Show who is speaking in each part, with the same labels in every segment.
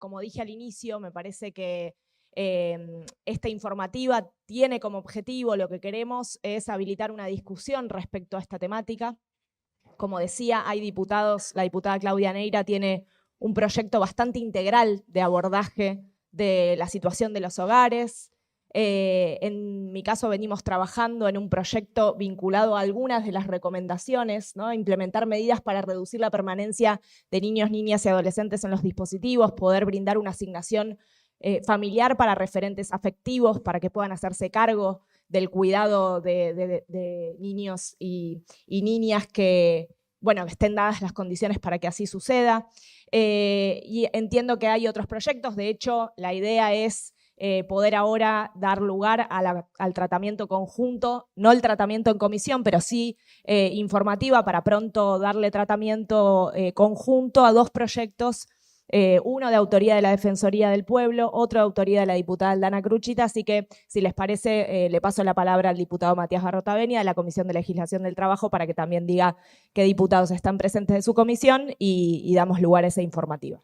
Speaker 1: como dije al inicio, me parece que esta informativa tiene como objetivo, lo que queremos es habilitar una discusión respecto a esta temática. Como decía, hay diputados, la diputada Claudia Neira tiene un proyecto bastante integral de abordaje de la situación de los hogares. En mi caso venimos trabajando en un proyecto vinculado a algunas de las recomendaciones, ¿no? Implementar medidas para reducir la permanencia de niños, niñas y adolescentes en los dispositivos, poder brindar una asignación familiar para referentes afectivos, para que puedan hacerse cargo del cuidado de niños y niñas que, bueno, que estén dadas las condiciones para que así suceda. Y entiendo que hay otros proyectos, de hecho, la idea es poder ahora dar lugar al tratamiento conjunto, no el tratamiento en comisión, pero sí informativa para pronto darle tratamiento conjunto a dos proyectos, uno de autoría de la Defensoría del Pueblo, otro de autoría de la diputada Aldana Cruchita, así que si les parece le paso la palabra al diputado Matías Barrotavenia de la Comisión de Legislación del Trabajo para que también diga qué diputados están presentes de su comisión y damos lugar a esa informativa.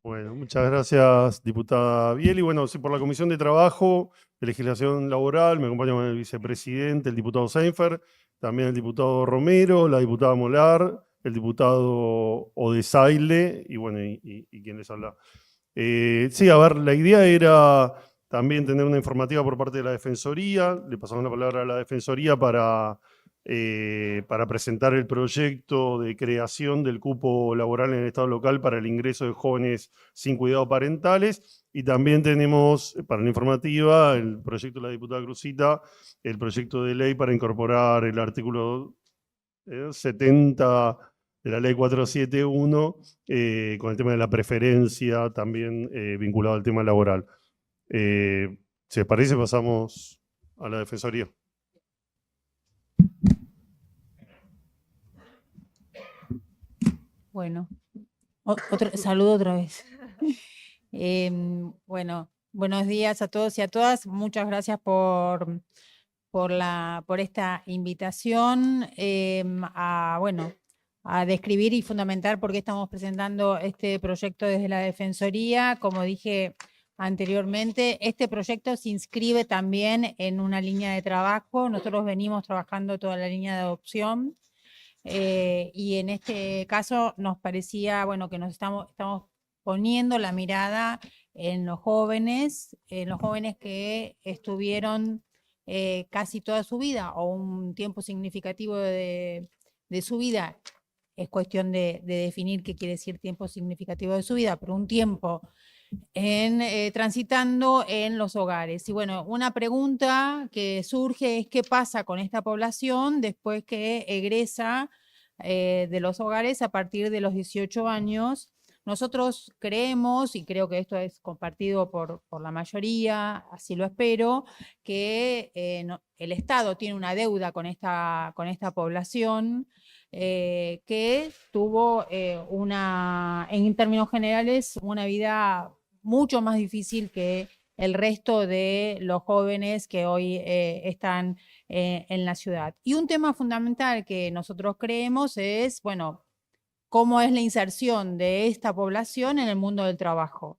Speaker 2: Bueno, muchas gracias, diputada Bieli. Bueno, sí, por la Comisión de Trabajo, de Legislación Laboral, me acompaña el vicepresidente, el diputado Seinfer, también el diputado Romero, la diputada Molar, el diputado Odesaile y bueno, y quien les habla. Sí, a ver, la idea era también tener una informativa por parte de la Defensoría. Le pasamos la palabra a la Defensoría para presentar el proyecto de creación del cupo laboral en el Estado local para el ingreso de jóvenes sin cuidado parentales. Y también tenemos para la informativa el proyecto de la diputada Cruzita, el proyecto de ley para incorporar el artículo 70 de la ley 471 con el tema de la preferencia también vinculado al tema laboral. Si les parece, pasamos a la Defensoría.
Speaker 3: Bueno, saludo otra vez. Bueno, buenos días a todos y a todas. Muchas gracias por esta invitación a describir y fundamentar por qué estamos presentando este proyecto desde la Defensoría. Como dije anteriormente, este proyecto se inscribe también en una línea de trabajo. Nosotros venimos trabajando toda la línea de adopción. Y en este caso nos parecía, bueno, que nos estamos poniendo la mirada en los jóvenes que estuvieron casi toda su vida o un tiempo significativo de su vida. Es cuestión de definir qué quiere decir tiempo significativo de su vida, pero un tiempo transitando en los hogares. Y bueno, una pregunta que surge es qué pasa con esta población después que egresa de los hogares a partir de los 18 años. Nosotros creemos, y creo que esto es compartido por la mayoría, así lo espero, que el Estado tiene una deuda con esta población que tuvo en términos generales, una vida mucho más difícil que el resto de los jóvenes que hoy están en la ciudad. Y un tema fundamental que nosotros creemos es, bueno, cómo es la inserción de esta población en el mundo del trabajo.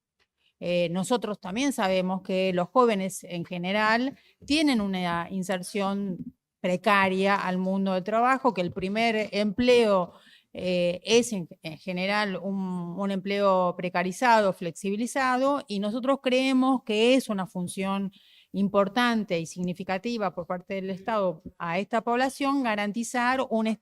Speaker 3: Nosotros también sabemos que los jóvenes en general tienen una inserción precaria al mundo del trabajo, que el primer empleo es en general un empleo precarizado, flexibilizado, y nosotros creemos que es una función importante y significativa por parte del Estado a esta población garantizar un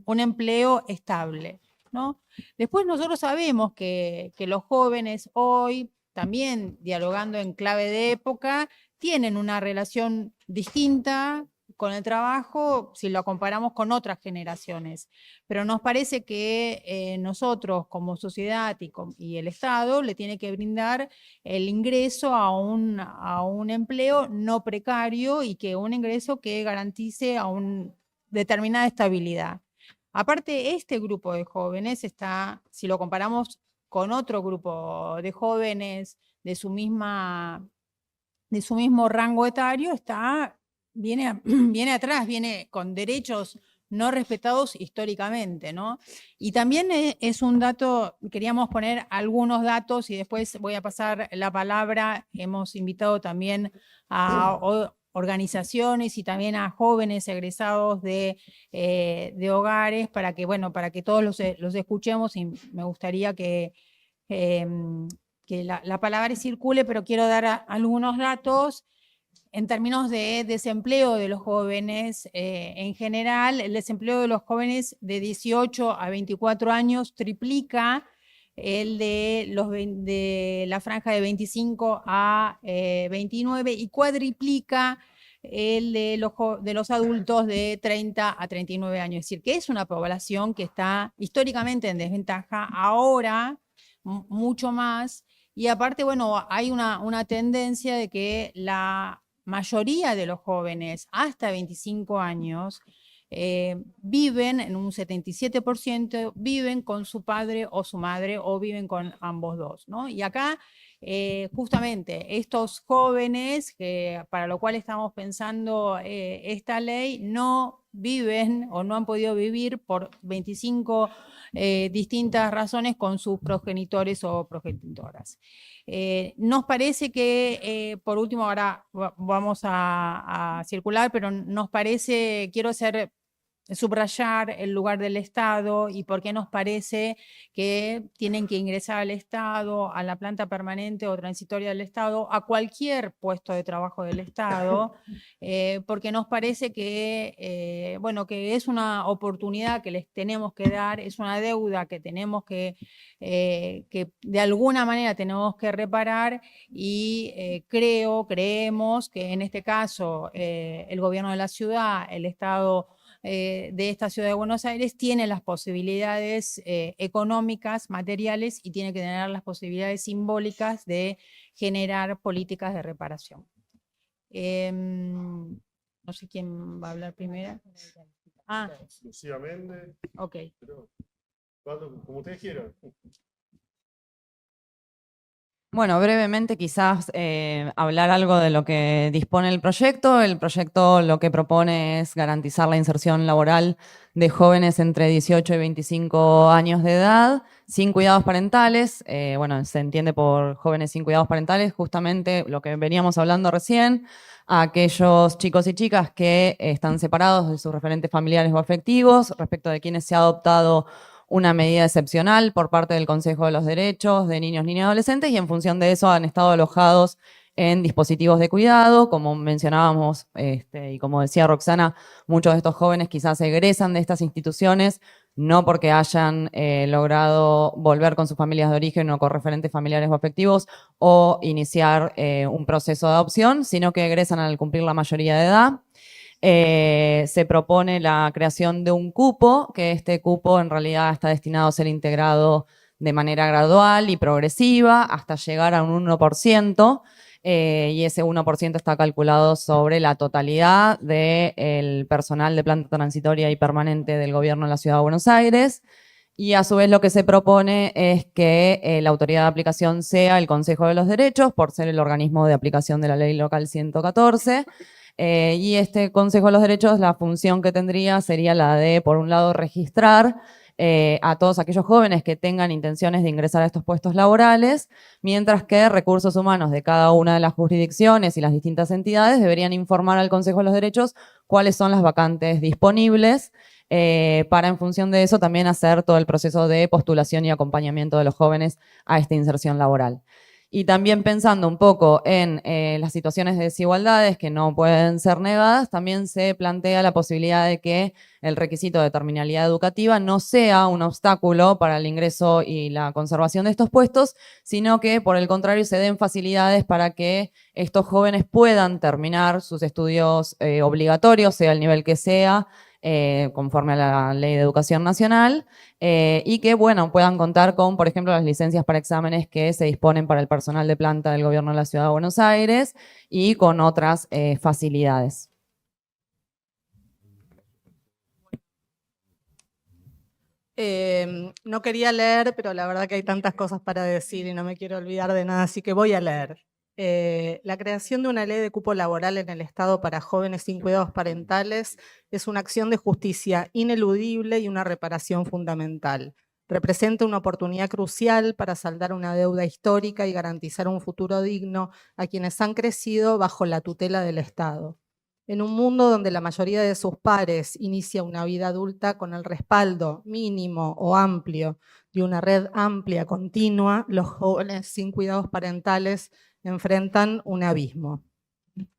Speaker 3: empleo estable, ¿no? Después nosotros sabemos que los jóvenes hoy, también dialogando en clave de época, tienen una relación distinta con el trabajo si lo comparamos con otras generaciones. Pero nos parece que nosotros como sociedad y el Estado le tiene que brindar el ingreso a un empleo no precario y que un ingreso que garantice a una determinada estabilidad. Aparte, este grupo de jóvenes está, si lo comparamos con otro grupo de jóvenes de su mismo rango etario, viene atrás, viene con derechos no respetados históricamente, ¿no? Y también es un dato, queríamos poner algunos datos y después voy a pasar la palabra. Hemos invitado también a organizaciones y también a jóvenes egresados de hogares para que, bueno, para que todos los escuchemos, y me gustaría que la palabra circule, pero quiero dar algunos datos. En términos de desempleo de los jóvenes, en general, el desempleo de los jóvenes de 18 a 24 años triplica el de la franja de 25 a 29 y cuadriplica el de los adultos de 30 a 39 años. Es decir, que es una población que está históricamente en desventaja, ahora mucho más. Y aparte, bueno, hay una tendencia de que la mayoría de los jóvenes hasta 25 años viven, en un 77%, viven con su padre o su madre o viven con ambos dos, ¿no? Y acá, justamente, estos jóvenes, para lo cual estamos pensando esta ley, no viven o no han podido vivir por 25 distintas razones con sus progenitores o progenitoras. Nos parece que, por último, ahora vamos a circular, pero nos parece, quiero subrayar el lugar del Estado y por qué nos parece que tienen que ingresar al Estado, a la planta permanente o transitoria del Estado, a cualquier puesto de trabajo del Estado, porque nos parece que, bueno, que es una oportunidad que les tenemos que dar, es una deuda que tenemos que de alguna manera tenemos que reparar, y creemos que en este caso el gobierno de la ciudad, el Estado de esta ciudad de Buenos Aires tiene las posibilidades económicas, materiales, y tiene que tener las posibilidades simbólicas de generar políticas de reparación. No sé quién va a hablar primero.
Speaker 2: Lucía Méndez.
Speaker 3: Ok.
Speaker 2: Como ustedes quieran.
Speaker 4: Bueno, brevemente quizás hablar algo de lo que dispone el proyecto. El proyecto lo que propone es garantizar la inserción laboral de jóvenes entre 18 y 25 años de edad sin cuidados parentales. Bueno, se entiende por jóvenes sin cuidados parentales justamente lo que veníamos hablando recién, a aquellos chicos y chicas que están separados de sus referentes familiares o afectivos, respecto de quienes se ha adoptado una medida excepcional por parte del Consejo de los Derechos de Niños, Niñas y Adolescentes, y en función de eso han estado alojados en dispositivos de cuidado. Como mencionábamos y como decía Roxana, muchos de estos jóvenes quizás egresan de estas instituciones no porque hayan logrado volver con sus familias de origen o con referentes familiares o afectivos o iniciar un proceso de adopción, sino que egresan al cumplir la mayoría de edad. Se propone la creación de un cupo, que este cupo en realidad está destinado a ser integrado de manera gradual y progresiva hasta llegar a un 1%, y ese 1% está calculado sobre la totalidad del personal de planta transitoria y permanente del gobierno de la Ciudad de Buenos Aires. Y a su vez lo que se propone es que la autoridad de aplicación sea el Consejo de los Derechos, por ser el organismo de aplicación de la Ley Local 114. Y este Consejo de los Derechos, la función que tendría sería la de, por un lado, registrar a todos aquellos jóvenes que tengan intenciones de ingresar a estos puestos laborales, mientras que recursos humanos de cada una de las jurisdicciones y las distintas entidades deberían informar al Consejo de los Derechos cuáles son las vacantes disponibles, para en función de eso también hacer todo el proceso de postulación y acompañamiento de los jóvenes a esta inserción laboral. Y también pensando un poco en las situaciones de desigualdades que no pueden ser negadas, también se plantea la posibilidad de que el requisito de terminalidad educativa no sea un obstáculo para el ingreso y la conservación de estos puestos, sino que por el contrario se den facilidades para que estos jóvenes puedan terminar sus estudios obligatorios, sea el nivel que sea, conforme a la Ley de Educación Nacional, y que, bueno, puedan contar con, por ejemplo, las licencias para exámenes que se disponen para el personal de planta del Gobierno de la Ciudad de Buenos Aires y con otras facilidades.
Speaker 5: No quería leer, pero la verdad que hay tantas cosas para decir y no me quiero olvidar de nada, así que voy a leer. La creación de una ley de cupo laboral en el Estado para jóvenes sin cuidados parentales es una acción de justicia ineludible y una reparación fundamental. Representa una oportunidad crucial para saldar una deuda histórica y garantizar un futuro digno a quienes han crecido bajo la tutela del Estado. En un mundo donde la mayoría de sus pares inicia una vida adulta con el respaldo mínimo o amplio de una red amplia, continua, los jóvenes sin cuidados parentales enfrentan un abismo.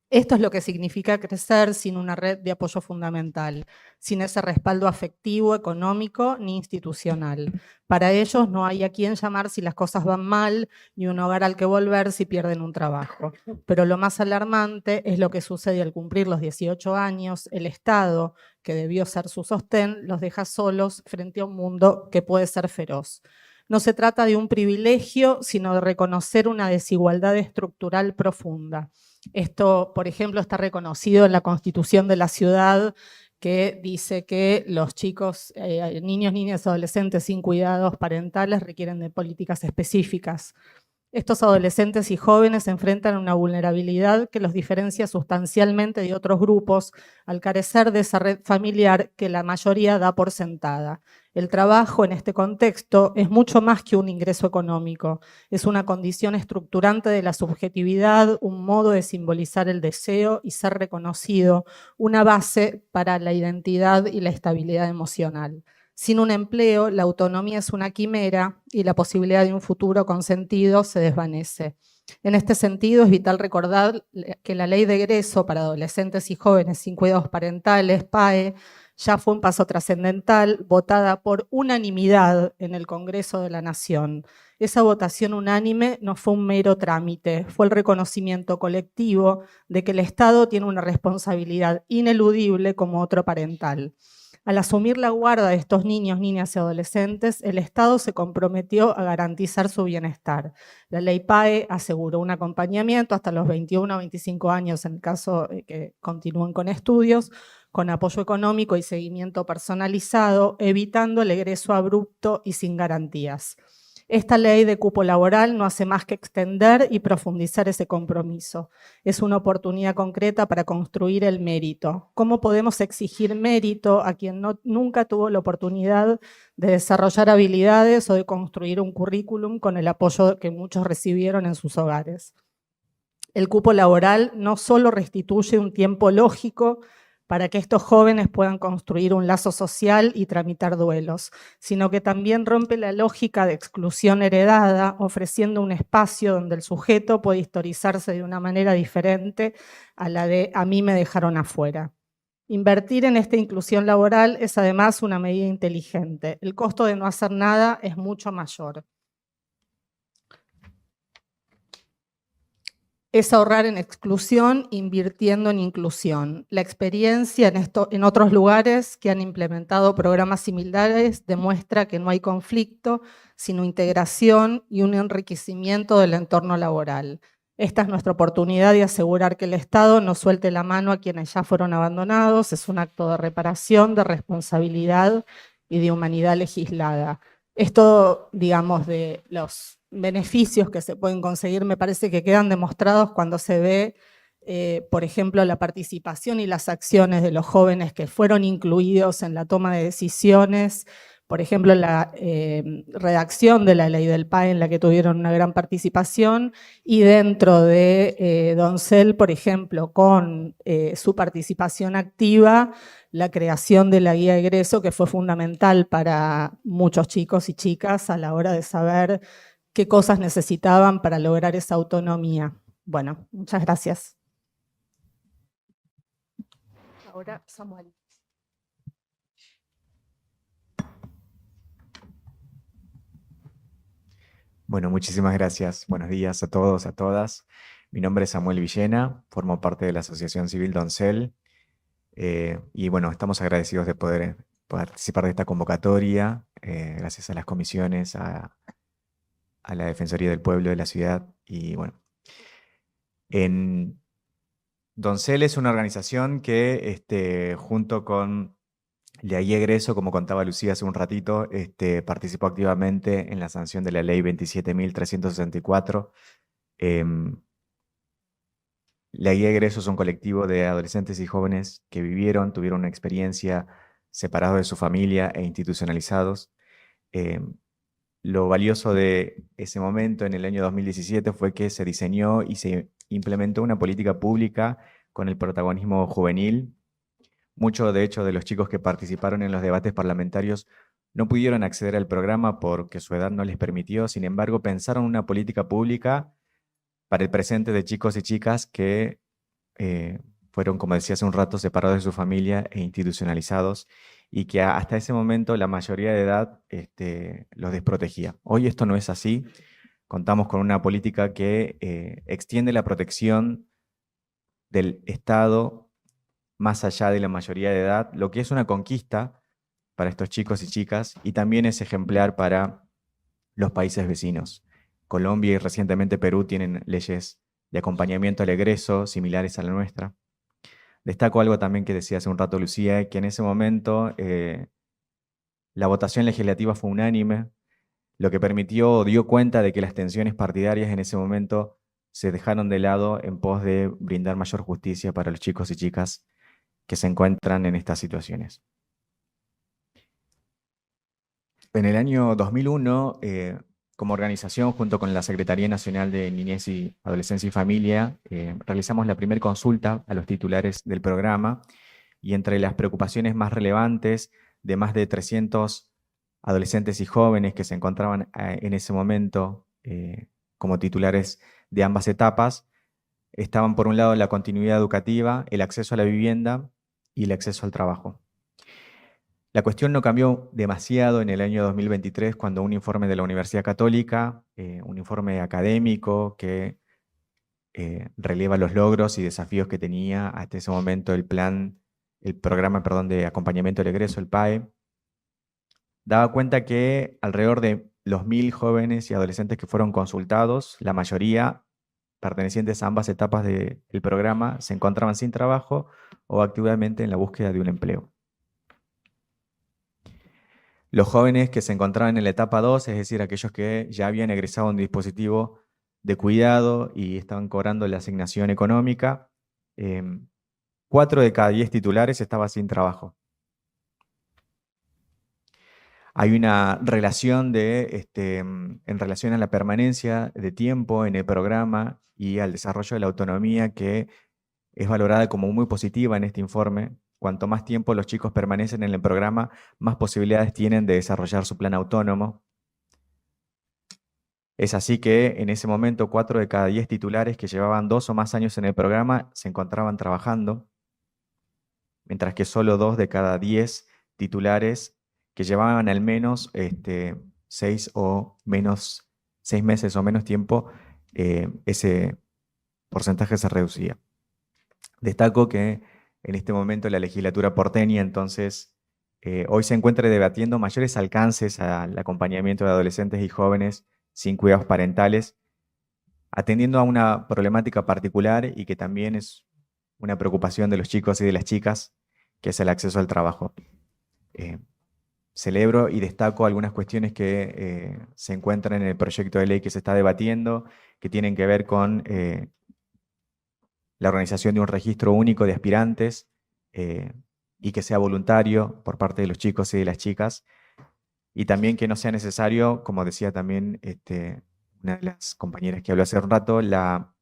Speaker 5: Esto es lo que significa crecer sin una red de apoyo fundamental, sin ese respaldo afectivo, económico ni institucional. Para ellos no hay a quién llamar si las cosas van mal, ni un hogar al que volver si pierden un trabajo. Pero lo más alarmante es lo que sucede al cumplir los 18 años, el Estado, que debió ser su sostén, los deja solos frente a un mundo que puede ser feroz. No se trata de un privilegio, sino de reconocer una desigualdad estructural profunda. Esto, por ejemplo, está reconocido en la Constitución de la ciudad, que dice que los chicos, niños, niñas, adolescentes sin cuidados parentales requieren de políticas específicas. Estos adolescentes y jóvenes se enfrentan a una vulnerabilidad que los diferencia sustancialmente de otros grupos al carecer de esa red familiar que la mayoría da por sentada. El trabajo en este contexto es mucho más que un ingreso económico, es una condición estructurante de la subjetividad, un modo de simbolizar el deseo y ser reconocido, una base para la identidad y la estabilidad emocional. Sin un empleo, la autonomía es una quimera y la posibilidad de un futuro con sentido se desvanece. En este sentido, es vital recordar que la Ley de Egreso para Adolescentes y Jóvenes sin Cuidados Parentales, PAE, ya fue un paso trascendental, votada por unanimidad en el Congreso de la Nación. Esa votación unánime no fue un mero trámite, fue el reconocimiento colectivo de que el Estado tiene una responsabilidad ineludible como otro parental. Al asumir la guarda de estos niños, niñas y adolescentes, el Estado se comprometió a garantizar su bienestar. La ley PAE aseguró un acompañamiento hasta los 21 o 25 años en el caso de que continúen con estudios, con apoyo económico y seguimiento personalizado, evitando el egreso abrupto y sin garantías. Esta ley de cupo laboral no hace más que extender y profundizar ese compromiso. Es una oportunidad concreta para construir el mérito. ¿Cómo podemos exigir mérito a quien nunca tuvo la oportunidad de desarrollar habilidades o de construir un currículum con el apoyo que muchos recibieron en sus hogares? El cupo laboral no solo restituye un tiempo lógico para que estos jóvenes puedan construir un lazo social y tramitar duelos, sino que también rompe la lógica de exclusión heredada, ofreciendo un espacio donde el sujeto puede historizarse de una manera diferente a la de "a mí me dejaron afuera". Invertir en esta inclusión laboral es además una medida inteligente. El costo de no hacer nada es mucho mayor. Es ahorrar en exclusión invirtiendo en inclusión. La experiencia en otros lugares que han implementado programas similares demuestra que no hay conflicto, sino integración y un enriquecimiento del entorno laboral. Esta es nuestra oportunidad de asegurar que el Estado no suelte la mano a quienes ya fueron abandonados. Es un acto de reparación, de responsabilidad y de humanidad legislada. Esto, digamos, de los beneficios que se pueden conseguir me parece que quedan demostrados cuando se ve, por ejemplo, la participación y las acciones de los jóvenes que fueron incluidos en la toma de decisiones, por ejemplo, la redacción de la ley del PAE en la que tuvieron una gran participación, y dentro de Doncel, por ejemplo, con su participación activa, la creación de la guía de egreso, que fue fundamental para muchos chicos y chicas a la hora de saber qué cosas necesitaban para lograr esa autonomía. Bueno, muchas gracias. Ahora, Samuel.
Speaker 6: Bueno, muchísimas gracias. Buenos días a todos, a todas. Mi nombre es Samuel Villena, formo parte de la Asociación Civil Doncel. Y bueno, estamos agradecidos de poder participar de esta convocatoria, gracias a las comisiones, a la Defensoría del Pueblo de la ciudad. Y bueno, Doncel es una organización que junto con la guía egreso, como contaba Lucía hace un ratito, participó activamente en la sanción de la ley 27.364, La guía de egreso es un colectivo de adolescentes y jóvenes que tuvieron una experiencia separados de su familia e institucionalizados. Lo valioso de ese momento en el año 2017 fue que se diseñó y se implementó una política pública con el protagonismo juvenil. Muchos, de hecho, de los chicos que participaron en los debates parlamentarios no pudieron acceder al programa porque su edad no les permitió. Sin embargo, pensaron una política pública para el presente de chicos y chicas que fueron, como decía hace un rato, separados de su familia e institucionalizados, y que hasta ese momento la mayoría de edad los desprotegía. Hoy esto no es así. Contamos con una política que extiende la protección del Estado más allá de la mayoría de edad, lo que es una conquista para estos chicos y chicas, y también es ejemplar para los países vecinos. Colombia y recientemente Perú tienen leyes de acompañamiento al egreso similares a la nuestra. Destaco algo también que decía hace un rato Lucía, que en ese momento la votación legislativa fue unánime, lo que permitió o dio cuenta de que las tensiones partidarias en ese momento se dejaron de lado en pos de brindar mayor justicia para los chicos y chicas que se encuentran en estas situaciones. En el año 2001, como organización, junto con la Secretaría Nacional de Niñez y Adolescencia y Familia, realizamos la primera consulta a los titulares del programa, y entre las preocupaciones más relevantes de más de 300 adolescentes y jóvenes que se encontraban en ese momento como titulares de ambas etapas, estaban por un lado la continuidad educativa, el acceso a la vivienda y el acceso al trabajo. La cuestión no cambió demasiado en el año 2023 cuando un informe de la Universidad Católica, un informe académico que releva los logros y desafíos que tenía hasta ese momento el programa de acompañamiento al egreso, el PAE, daba cuenta que alrededor de los 1.000 jóvenes y adolescentes que fueron consultados, la mayoría pertenecientes a ambas etapas del programa, se encontraban sin trabajo o activamente en la búsqueda de un empleo. Los jóvenes que se encontraban en la etapa 2, es decir, aquellos que ya habían egresado un dispositivo de cuidado y estaban cobrando la asignación económica, 4 de cada 10 titulares estaban sin trabajo. Hay una relación en relación a la permanencia de tiempo en el programa y al desarrollo de la autonomía que es valorada como muy positiva en este informe. Cuanto más tiempo los chicos permanecen en el programa, más posibilidades tienen de desarrollar su plan autónomo. Es así que en ese momento 4 de cada 10 titulares que llevaban 2 o más años en el programa se encontraban trabajando, mientras que solo 2 de cada 10 titulares que llevaban al menos 6 meses o menos tiempo, ese porcentaje se reducía. Destaco que en este momento la legislatura porteña, entonces, hoy se encuentra debatiendo mayores alcances al acompañamiento de adolescentes y jóvenes sin cuidados parentales, atendiendo a una problemática particular y que también es una preocupación de los chicos y de las chicas, que es el acceso al trabajo. Celebro y destaco algunas cuestiones que se encuentran en el proyecto de ley que se está debatiendo, que tienen que ver con la organización de un registro único de aspirantes y que sea voluntario por parte de los chicos y de las chicas, y también que no sea necesario, como decía también una de las compañeras que habló hace un rato, la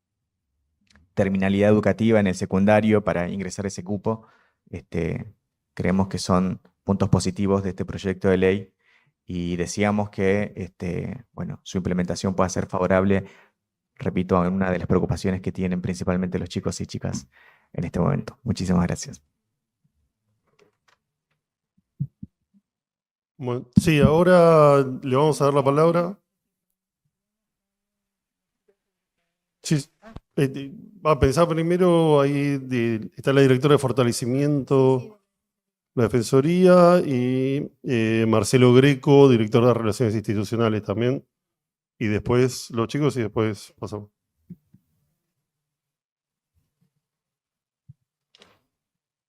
Speaker 6: terminalidad educativa en el secundario para ingresar a ese cupo. Creemos que son puntos positivos de este proyecto de ley y deseamos que su implementación pueda ser favorable, repito, en una de las preocupaciones que tienen principalmente los chicos y chicas en este momento. Muchísimas gracias.
Speaker 2: Bueno, sí, ahora le vamos a dar la palabra. Sí, va a pensar primero, ahí está la directora de fortalecimiento, la Defensoría, y Marcelo Greco, director de Relaciones Institucionales también. Y después los chicos y después pasamos.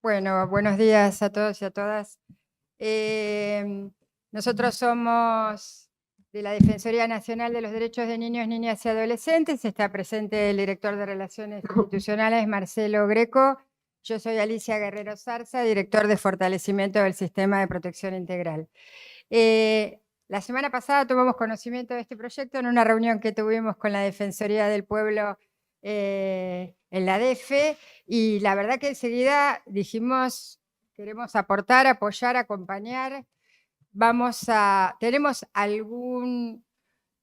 Speaker 7: Bueno, buenos días a todos y a todas. Nosotros somos de la Defensoría Nacional de los Derechos de Niños, Niñas y Adolescentes. Está presente el director de Relaciones Institucionales, Marcelo Greco. Yo soy Alicia Guerrero Zarza, director de Fortalecimiento del Sistema de Protección Integral. La semana pasada tomamos conocimiento de este proyecto en una reunión que tuvimos con la Defensoría del Pueblo en la DEFE, y la verdad que enseguida dijimos, queremos aportar, apoyar, acompañar. Tenemos algún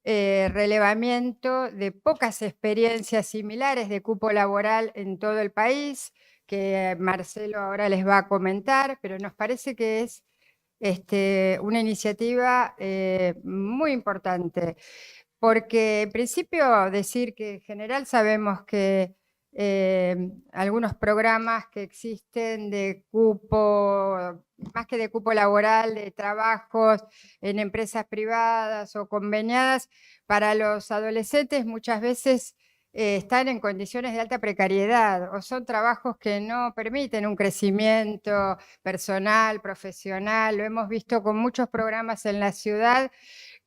Speaker 7: relevamiento de pocas experiencias similares de cupo laboral en todo el país, que Marcelo ahora les va a comentar, pero nos parece que es una iniciativa muy importante, porque en principio decir que en general sabemos que algunos programas que existen de cupo, más que de cupo laboral, de trabajos en empresas privadas o conveniadas, para los adolescentes muchas veces están en condiciones de alta precariedad o son trabajos que no permiten un crecimiento personal, profesional. Lo hemos visto con muchos programas en la ciudad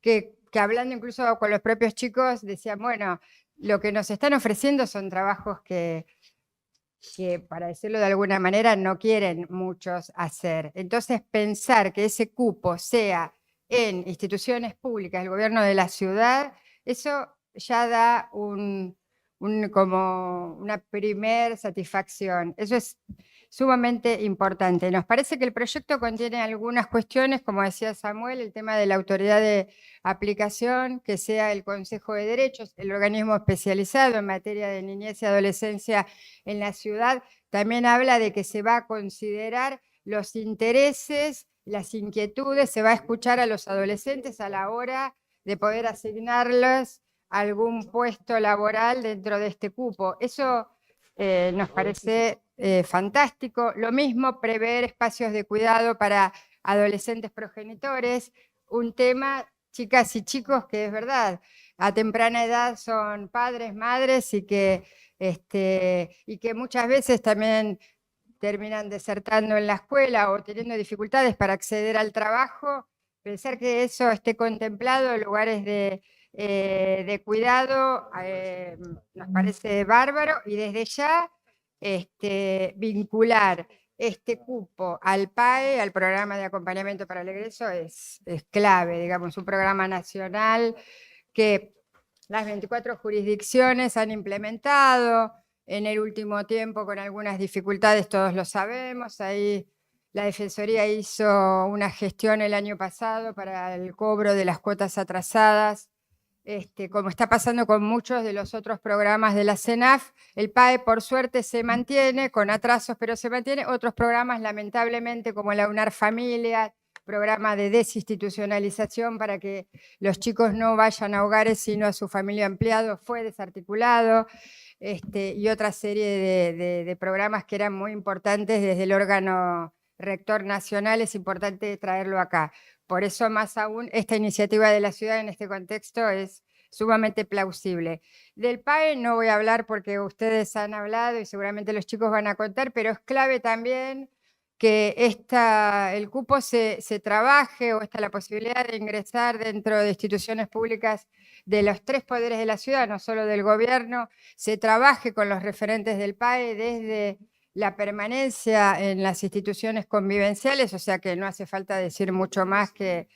Speaker 7: que hablando incluso con los propios chicos decían, bueno, lo que nos están ofreciendo son trabajos que, para decirlo de alguna manera, no quieren muchos hacer. Entonces, pensar que ese cupo sea en instituciones públicas, el gobierno de la ciudad, eso ya da como una primer satisfacción. Eso es sumamente importante. Nos parece que el proyecto contiene algunas cuestiones, como decía Samuel, el tema de la autoridad de aplicación, que sea el Consejo de Derechos, el organismo especializado en materia de niñez y adolescencia en la ciudad. También habla de que se va a considerar los intereses, las inquietudes, se va a escuchar a los adolescentes a la hora de poder asignarlos algún puesto laboral dentro de este cupo. Eso nos parece fantástico. Lo mismo, prever espacios de cuidado para adolescentes progenitores, un tema, chicas y chicos, que es verdad, a temprana edad son padres, madres, y que muchas veces también terminan desertando en la escuela o teniendo dificultades para acceder al trabajo. Pensar que eso esté contemplado en lugares de cuidado nos parece bárbaro, y desde ya vincular este cupo al PAE, al Programa de Acompañamiento para el Egreso, es clave, digamos, un programa nacional que las 24 jurisdicciones han implementado en el último tiempo con algunas dificultades, todos lo sabemos. Ahí la Defensoría hizo una gestión el año pasado para el cobro de las cuotas atrasadas. Como está pasando con muchos de los otros programas de la CENAF, el PAE por suerte se mantiene, con atrasos, pero se mantiene. Otros programas, lamentablemente, como la UNAR Familia, programa de desinstitucionalización para que los chicos no vayan a hogares sino a su familia ampliado, fue desarticulado, y otra serie de programas que eran muy importantes desde el órgano rector nacional. Es importante traerlo acá. Por eso, más aún, esta iniciativa de la ciudad en este contexto es sumamente plausible. Del PAE no voy a hablar porque ustedes han hablado y seguramente los chicos van a contar, pero es clave también que el cupo se trabaje, o está la posibilidad de ingresar dentro de instituciones públicas de los 3 poderes de la ciudad, no solo del gobierno, se trabaje con los referentes del PAE desde la permanencia en las instituciones convivenciales, o sea que no hace falta decir mucho más que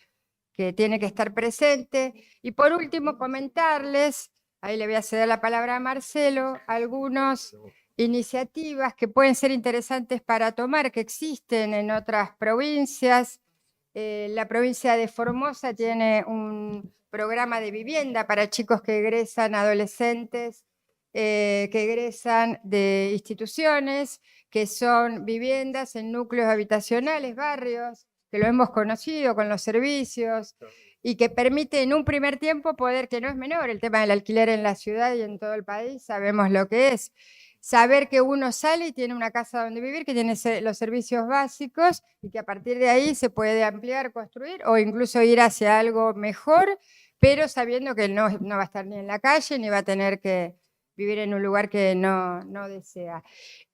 Speaker 7: tiene que estar presente. Y por último, comentarles, ahí le voy a ceder la palabra a Marcelo, algunas iniciativas que pueden ser interesantes para tomar, que existen en otras provincias. La provincia de Formosa tiene un programa de vivienda para chicos que egresan, adolescentes, que egresan de instituciones, que son viviendas en núcleos habitacionales, barrios, que lo hemos conocido con los servicios, y que permite en un primer tiempo poder, que no es menor el tema del alquiler en la ciudad y en todo el país, sabemos lo que es, saber que uno sale y tiene una casa donde vivir, que tiene los servicios básicos, y que a partir de ahí se puede ampliar, construir o incluso ir hacia algo mejor, pero sabiendo que no va a estar ni en la calle ni va a tener que vivir en un lugar que no desea.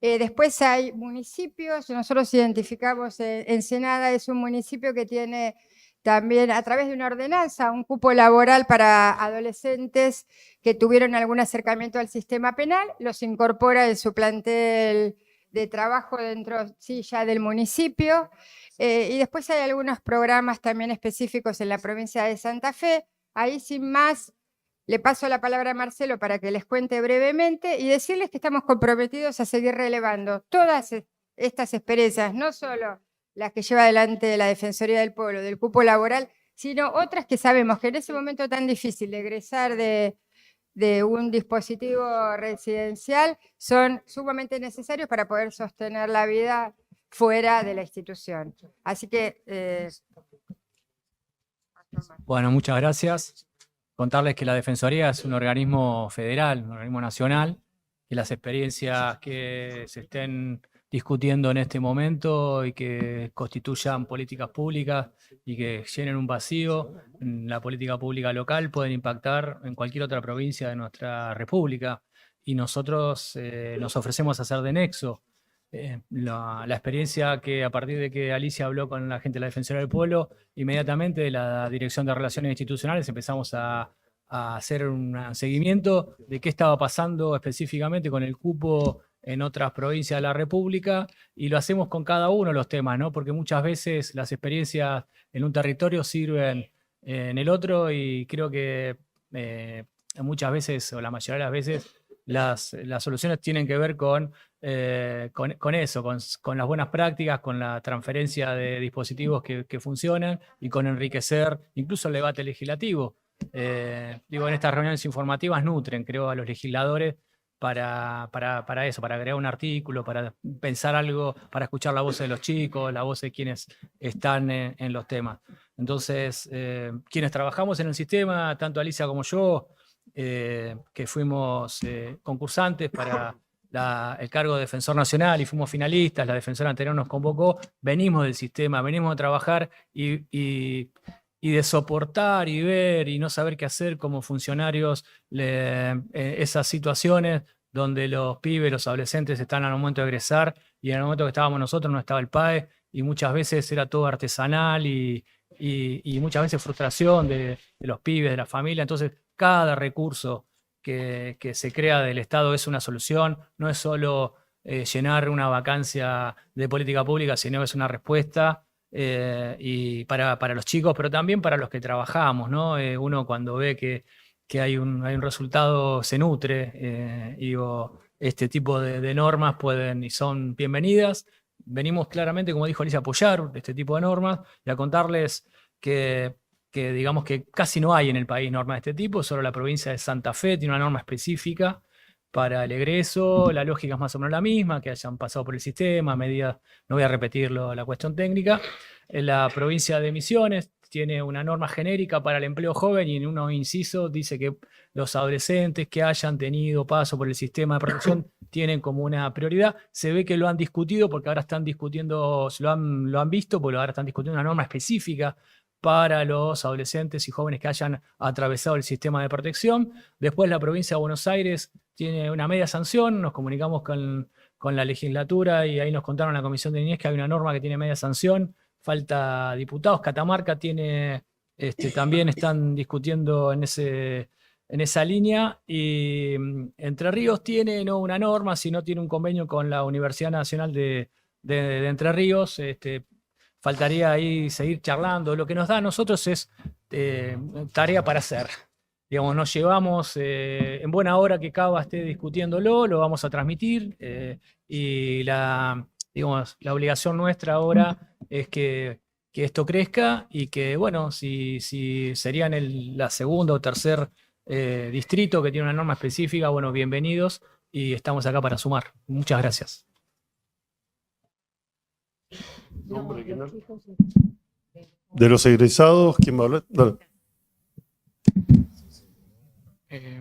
Speaker 7: Después hay municipios, nosotros identificamos Ensenada es un municipio que tiene también a través de una ordenanza, un cupo laboral para adolescentes que tuvieron algún acercamiento al sistema penal, los incorpora en su plantel de trabajo dentro, sí, ya del municipio. Y después hay algunos programas también específicos en la provincia de Santa Fe. Ahí, sin más, le paso la palabra a Marcelo para que les cuente brevemente y decirles que estamos comprometidos a seguir relevando todas estas experiencias, no solo las que lleva adelante la Defensoría del Pueblo, del cupo laboral, sino otras que sabemos que en ese momento tan difícil de egresar de un dispositivo residencial son sumamente necesarios para poder sostener la vida fuera de la institución. Así que...
Speaker 8: Bueno, muchas gracias. Contarles que la Defensoría es un organismo federal, un organismo nacional, que las experiencias que se estén discutiendo en este momento y que constituyan políticas públicas y que llenen un vacío en la política pública local pueden impactar en cualquier otra provincia de nuestra república. Y nosotros nos ofrecemos a hacer de nexo. La experiencia que a partir de que Alicia habló con la gente de la Defensoría del Pueblo, inmediatamente de la Dirección de Relaciones Institucionales empezamos a hacer un seguimiento de qué estaba pasando específicamente con el cupo en otras provincias de la República, y lo hacemos con cada uno de los temas, ¿no? Porque muchas veces las experiencias en un territorio sirven en el otro, y creo que muchas veces, o la mayoría de las veces, las soluciones tienen que ver con eso, con las buenas prácticas, con la transferencia de dispositivos que funcionan y con enriquecer incluso el debate legislativo. Digo, en estas reuniones informativas nutren, creo, a los legisladores para eso, para agregar un artículo, para pensar algo, para escuchar la voz de los chicos, la voz de quienes están en los temas. Entonces, quienes trabajamos en el sistema, tanto Alicia como yo, que fuimos concursantes para el cargo de defensor nacional y fuimos finalistas, la defensora anterior nos convocó, venimos del sistema, venimos a trabajar y de soportar y ver y no saber qué hacer como funcionarios esas situaciones donde los pibes, los adolescentes están al momento de egresar, y en el momento que estábamos nosotros no estaba el PAE, y muchas veces era todo artesanal y muchas veces frustración de los pibes, de la familia. Entonces, cada recurso que se crea del Estado es una solución, no es solo llenar una vacancia de política pública, sino es una respuesta y para los chicos, pero también para los que trabajamos, ¿no? Uno cuando ve que hay un resultado se nutre, y digo, este tipo de normas pueden y son bienvenidas. Venimos claramente, como dijo Alicia, a apoyar este tipo de normas y a contarles que digamos que casi no hay en el país normas de este tipo, solo la provincia de Santa Fe tiene una norma específica para el egreso, la lógica es más o menos la misma, que hayan pasado por el sistema, medidas, no voy a repetirlo, la cuestión técnica. En la provincia de Misiones tiene una norma genérica para el empleo joven y en unos incisos dice que los adolescentes que hayan tenido paso por el sistema de protección tienen como una prioridad. Se ve que lo han discutido porque ahora están discutiendo, lo han visto, porque ahora están discutiendo una norma específica para los adolescentes y jóvenes que hayan atravesado el sistema de protección. Después la provincia de Buenos Aires tiene una media sanción, nos comunicamos con la legislatura y ahí nos contaron en la Comisión de Niñez que hay una norma que tiene media sanción, falta diputados. Catamarca tiene, también están discutiendo en esa línea, y Entre Ríos tiene no una norma, sino tiene un convenio con la Universidad Nacional de Entre Ríos. Faltaría ahí seguir charlando. Lo que nos da a nosotros es tarea para hacer. Digamos, nos llevamos en buena hora que Cava esté discutiéndolo, lo vamos a transmitir, y la obligación nuestra ahora es que esto crezca y que, bueno, si serían la segunda o tercer distrito que tiene una norma específica, bueno, bienvenidos, y estamos acá para sumar. Muchas gracias.
Speaker 2: De los egresados, ¿quién va a hablar? Dale.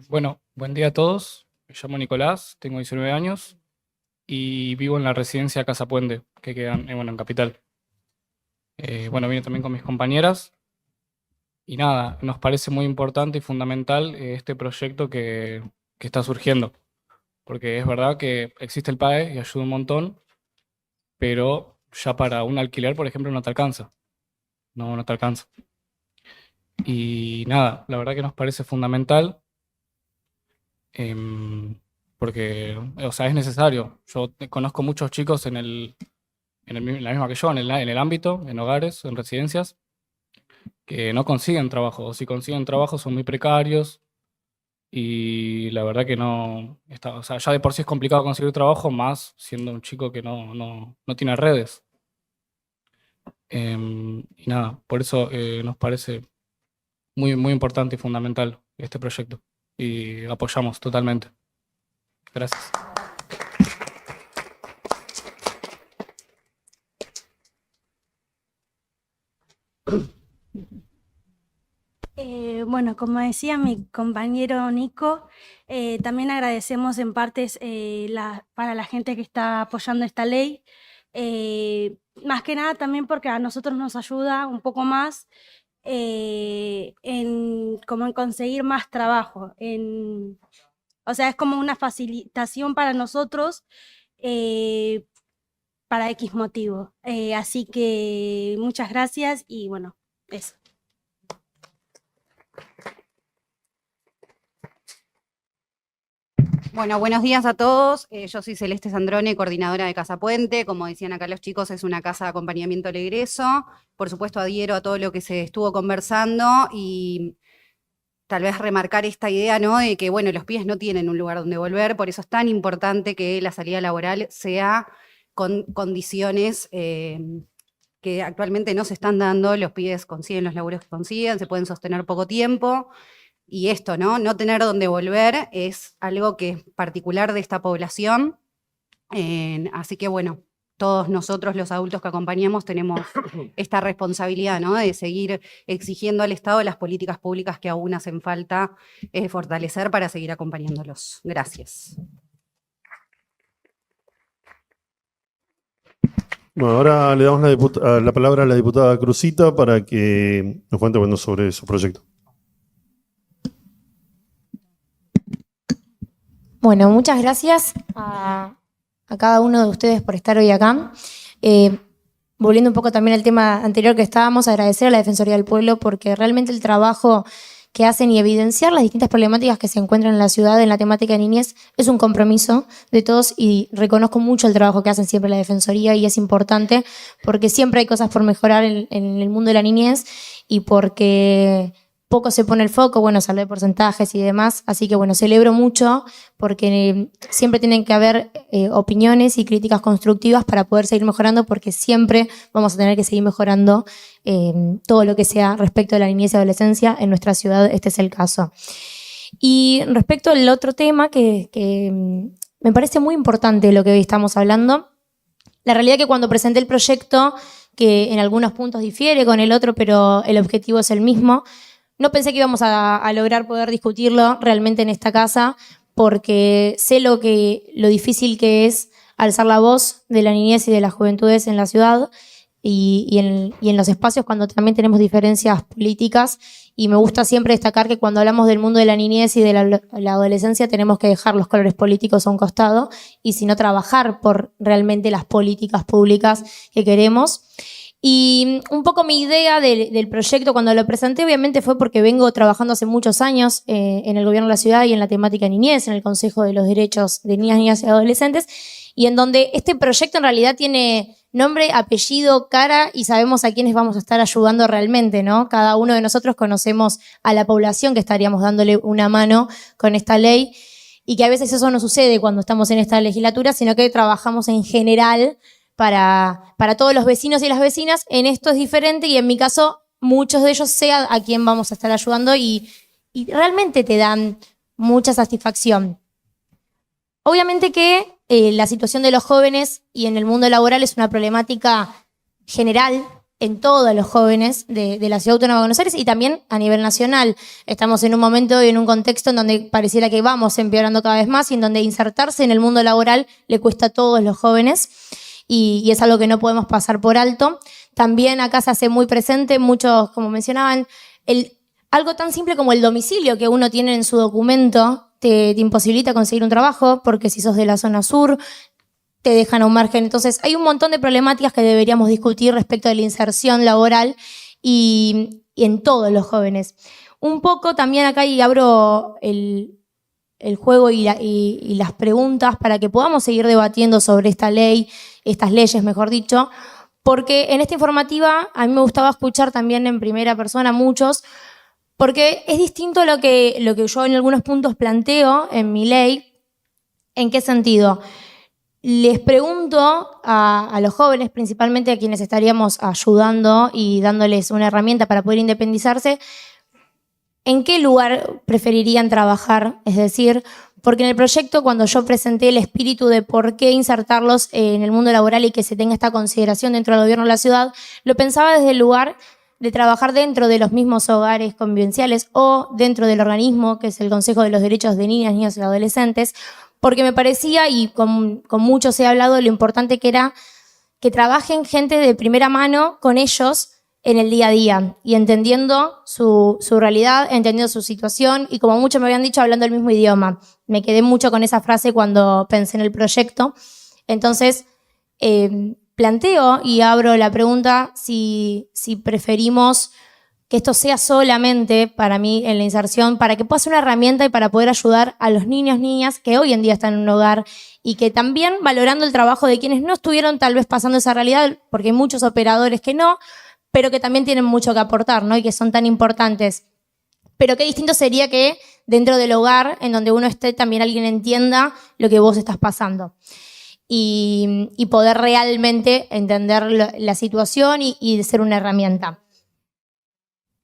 Speaker 9: Bueno, buen día a todos. Me llamo Nicolás, tengo 19 años y vivo en la residencia Casa Puente, que queda en Capital. Bueno, vine también con mis compañeras y nada, nos parece muy importante y fundamental este proyecto que está surgiendo, porque es verdad que existe el PAE y ayuda un montón, pero ya para un alquiler, por ejemplo, no te alcanza. No te alcanza. Y nada, la verdad que nos parece fundamental porque, o sea, es necesario. Yo conozco muchos chicos en la misma que yo, en el ámbito, en hogares, en residencias, que no consiguen trabajo, o si consiguen trabajo son muy precarios, y la verdad que no, o sea, ya de por sí es complicado conseguir trabajo, más siendo un chico que no tiene redes. Y nada, por eso nos parece muy, muy importante y fundamental este proyecto, y apoyamos totalmente. Gracias.
Speaker 10: Bueno, como decía mi compañero Nico, también agradecemos en partes para la gente que está apoyando esta ley. Más que nada también porque a nosotros nos ayuda un poco más como en conseguir más trabajo. O sea, es como una facilitación para nosotros para X motivo. Así que muchas gracias y bueno, eso.
Speaker 11: Bueno, buenos días a todos. Yo soy Celeste Sandrone, coordinadora de Casa Puente. Como decían acá los chicos, es una casa de acompañamiento al egreso. Por supuesto, adhiero a todo lo que se estuvo conversando y tal vez remarcar esta idea, ¿no? De que, bueno, los pibes no tienen un lugar donde volver, por eso es tan importante que la salida laboral sea con condiciones que actualmente no se están dando. Los pibes consiguen los laburos que consiguen, se pueden sostener poco tiempo. Y esto, ¿no? No tener dónde volver es algo que es particular de esta población. Así que, bueno, todos nosotros, los adultos que acompañamos, tenemos esta responsabilidad, ¿no? De seguir exigiendo al Estado las políticas públicas que aún hacen falta fortalecer para seguir acompañándolos. Gracias.
Speaker 2: Bueno, ahora le damos la palabra a la diputada Cruzita para que nos cuente, bueno, sobre su proyecto.
Speaker 12: Bueno, muchas gracias a cada uno de ustedes por estar hoy acá. Volviendo un poco también al tema anterior que estábamos, agradecer a la Defensoría del Pueblo porque realmente el trabajo que hacen y evidenciar las distintas problemáticas que se encuentran en la ciudad en la temática de niñez es un compromiso de todos y reconozco mucho el trabajo que hacen siempre la Defensoría y es importante porque siempre hay cosas por mejorar en el mundo de la niñez y porque poco se pone el foco, bueno, se habla de porcentajes y demás, así que bueno, celebro mucho porque siempre tienen que haber opiniones y críticas constructivas para poder seguir mejorando porque siempre vamos a tener que seguir mejorando todo lo que sea respecto de la niñez y adolescencia en nuestra ciudad, este es el caso. Y respecto al otro tema que me parece muy importante lo que hoy estamos hablando, la realidad es que cuando presenté el proyecto, que en algunos puntos difiere con el otro, pero el objetivo es el mismo, no pensé que íbamos a lograr poder discutirlo realmente en esta casa porque sé lo difícil que es alzar la voz de la niñez y de las juventudes en la ciudad y en los espacios cuando también tenemos diferencias políticas y me gusta siempre destacar que cuando hablamos del mundo de la niñez y de la adolescencia tenemos que dejar los colores políticos a un costado y sino trabajar por realmente las políticas públicas que queremos. Y un poco mi idea del proyecto cuando lo presenté obviamente fue porque vengo trabajando hace muchos años en el gobierno de la ciudad y en la temática niñez, en el Consejo de los Derechos de Niñas, Niñas y Adolescentes, y en donde este proyecto en realidad tiene nombre, apellido, cara y sabemos a quiénes vamos a estar ayudando realmente, ¿no? Cada uno de nosotros conocemos a la población que estaríamos dándole una mano con esta ley y que a veces eso no sucede cuando estamos en esta legislatura, sino que trabajamos en general para todos los vecinos y las vecinas. En esto es diferente y en mi caso muchos de ellos sé a quién vamos a estar ayudando y realmente te dan mucha satisfacción. Obviamente que la situación de los jóvenes y en el mundo laboral es una problemática general en todos los jóvenes de la Ciudad Autónoma de Buenos Aires y también a nivel nacional. Estamos en un momento y en un contexto en donde pareciera que vamos empeorando cada vez más y en donde insertarse en el mundo laboral le cuesta a todos los jóvenes. Y es algo que no podemos pasar por alto. También acá se hace muy presente, muchos, como mencionaban, algo tan simple como el domicilio que uno tiene en su documento te imposibilita conseguir un trabajo, porque si sos de la zona sur, te dejan a un margen. Entonces, hay un montón de problemáticas que deberíamos discutir respecto de la inserción laboral y en todos los jóvenes. Un poco también acá, y abro el juego y las preguntas para que podamos seguir debatiendo sobre esta ley, estas leyes, mejor dicho, porque en esta informativa a mí me gustaba escuchar también en primera persona muchos, porque es distinto lo que yo en algunos puntos planteo en mi ley. ¿En qué sentido? Les pregunto a los jóvenes, principalmente a quienes estaríamos ayudando y dándoles una herramienta para poder independizarse, ¿en qué lugar preferirían trabajar? Es decir, porque en el proyecto, cuando yo presenté el espíritu de por qué insertarlos en el mundo laboral y que se tenga esta consideración dentro del gobierno de la ciudad, lo pensaba desde el lugar de trabajar dentro de los mismos hogares convivenciales o dentro del organismo, que es el Consejo de los Derechos de Niñas, Niños y Adolescentes, porque me parecía, y con muchos he hablado, lo importante que era que trabajen gente de primera mano con ellos en el día a día y entendiendo su realidad, entendiendo su situación y, como muchos me habían dicho, hablando el mismo idioma. Me quedé mucho con esa frase cuando pensé en el proyecto. Entonces, planteo y abro la pregunta si preferimos que esto sea solamente para mí en la inserción, para que pueda ser una herramienta y para poder ayudar a los niños, niñas que hoy en día están en un hogar y que también valorando el trabajo de quienes no estuvieron tal vez pasando esa realidad, porque hay muchos operadores que no, pero que también tienen mucho que aportar, ¿no? Y que son tan importantes. Pero qué distinto sería que dentro del hogar, en donde uno esté, también alguien entienda lo que vos estás pasando. Y poder realmente entender la situación y ser una herramienta.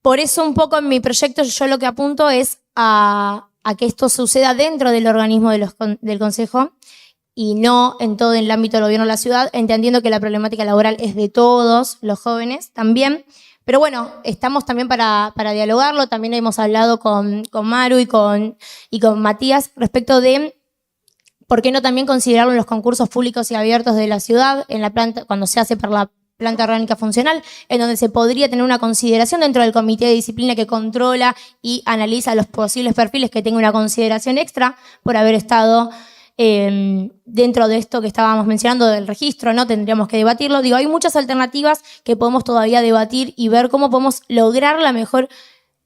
Speaker 12: Por eso un poco en mi proyecto yo lo que apunto es a que esto suceda dentro del organismo del Consejo y no en todo el ámbito del gobierno de la ciudad, entendiendo que la problemática laboral es de todos los jóvenes también. Pero bueno, estamos también para dialogarlo. También hemos hablado con Maru y con Matías respecto de por qué no también considerarlo en los concursos públicos y abiertos de la ciudad, en la planta, cuando se hace por la planta orgánica funcional, en donde se podría tener una consideración dentro del comité de disciplina que controla y analiza los posibles perfiles, que tenga una consideración extra por haber estado dentro de esto que estábamos mencionando del registro, ¿no? Tendríamos que debatirlo. Digo, hay muchas alternativas que podemos todavía debatir y ver cómo podemos lograr la mejor